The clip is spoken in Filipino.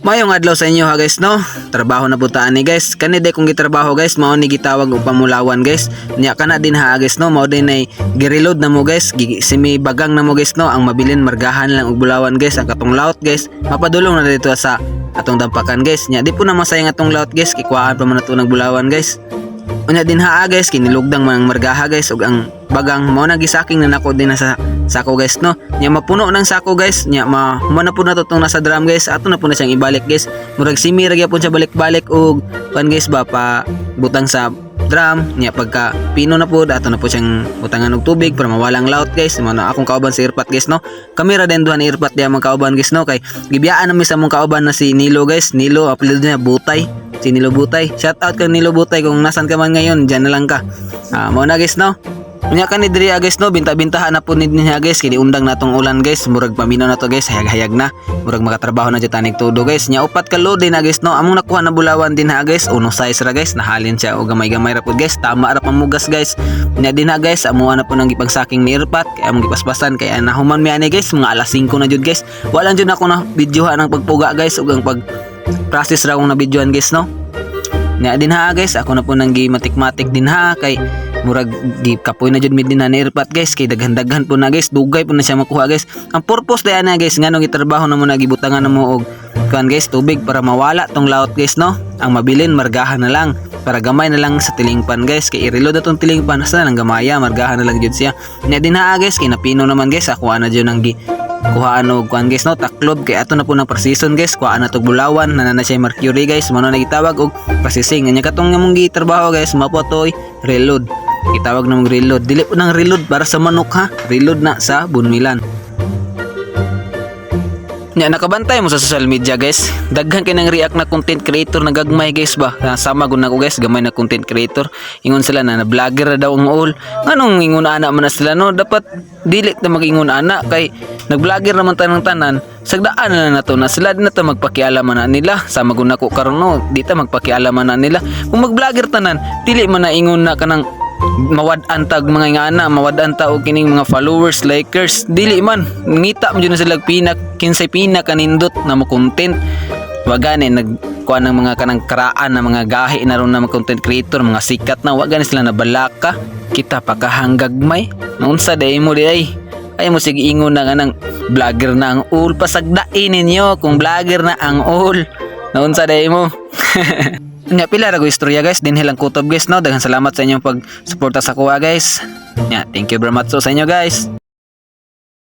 Mayong adlaw sa inyo ha guys no. Trabaho na putaan ni guys. Kani day kong gitrabaho guys, mao ni gitawag og pamulawan guys. Nya kana din ha guys no, mao din ay gireload na mo guys, simi bagang na mo guys no. Ang mabilin margahan lang og bulawan guys. Ang katong laut guys, mapadulong na dito sa atong dampakan guys. Nya di po na masayang atong laut guys, kikuhaan pa man nato nag bulawan guys. Unya din ha guys, kinilugdang mang margaha guys ug ang bagang mao na gisaking na nako din na sa sako guys no. Nya mapuno ng sako guys, nya na po na to tong nasa drum guys. Ato na po na siyang ibalik guys. Murag simi ra gyapon siya balik-balik og kan guys ba pa butang sa drum. Nya pagka pino na po ato na po siyang butangan og tubig para mawalang laut guys. Mao na akong kauban si Irpat guys no. Kamera din duha ni Irpat diya mga kauban guys no, kay gibiyaan na mi sa mong kauban na si Nilo guys. Nilo apelyido niya Butay. Si Nilo Butay. Shout out kay Nilo Butay kung nasan ka man ngayon, diyan na lang ka. Mao na guys no. Unya kan ni diri guys no, binta-bintahan na po ni niya guys, kini undang natong ulan guys, murag paminaw na to guys, hayag-hayag na. Murag makatrabaho na jud tanig todo guys. Nya upat ka load din na guys no. Among nakuha na bulawan din ha guys, uno size ra guys, nahalin siya og gamay-gamay ra pud guys, tama ra pamugas guys. Nya din ha guys, amo na po nang gipagsaking ni Irpat, kay among gipaspasan kay nahuman mi ani guys, mga alas 5 na jud guys. Wala jud ako na videohan ang pagpuga guys ug ang pag process ra akong na videohan guys no. Nya din ha guys, ako na po nang gimatik-matik din ha, kay murag di kapoy na jud mid din ni Irpat guys, kay daghan-daghan po na guys, dugay po na siya makuha guys. Ang purpose dayan na guys nganong gitrabaho na mo na gibutangan na mo og kan guys tubig para mawala tong laut guys no. Ang mabilin margahan na lang para gamay na lang sa tilingpan guys, kay i-reload na tong tilingpan sa lang gamaya, margahan na lang jud siya. Nya din ha guys, kay napino naman guys, ako na jud nang kuhaan og kuan guys no, taklob, kay ato na po ng per-season guys, kuhaan na tog bulawan na siya mercury guys, mao na gitawag og processing. Nya katong mong gitrabaho guys, mao po toy reload. Gitawag na mong reload, dili po nang reload para sa manok ha, reload na sa bunmilan. Nya nakabantay mo sa social media guys, daghan kay nang react na content creator na gagmay guys ba. Sama gud nako guys, gamay na content creator. Ingon sila na vlogger na daw ang all. Nganong ingon ana man na sila no? Dapat dili ta mag-ingon ana, kay nag-vlogger naman tanang tanan. Sagdaan na nato na sila din na ta magpakialaman na nila. Sama gud nako karon no, di ta magpakialaman na nila. Kung mag-vlogger tanan, dili man na ingon na kanang mawad-an tag mga ingana, mawad-an ta og kining mga followers, likers, dili man ngita mo jud na sila kinsay pina kanindot na mo content. Wa gani nagkuha ng mga kanang karaan na mga gahi na ron na mga content creator, mga sikat na, wa gani sila nabalaka. Kita pa kahanggagmay naunsa day mo di ay mo sige ingon na nang vlogger na ang all, pasagdain ninyo kung vlogger na ang all, naunsa day mo. Nya pila ra go istorya guys, din hilang kutob guys no. Daghan salamat sa inyong pag-suporta sa kuha guys. Nya thank you very much so sa inyo guys.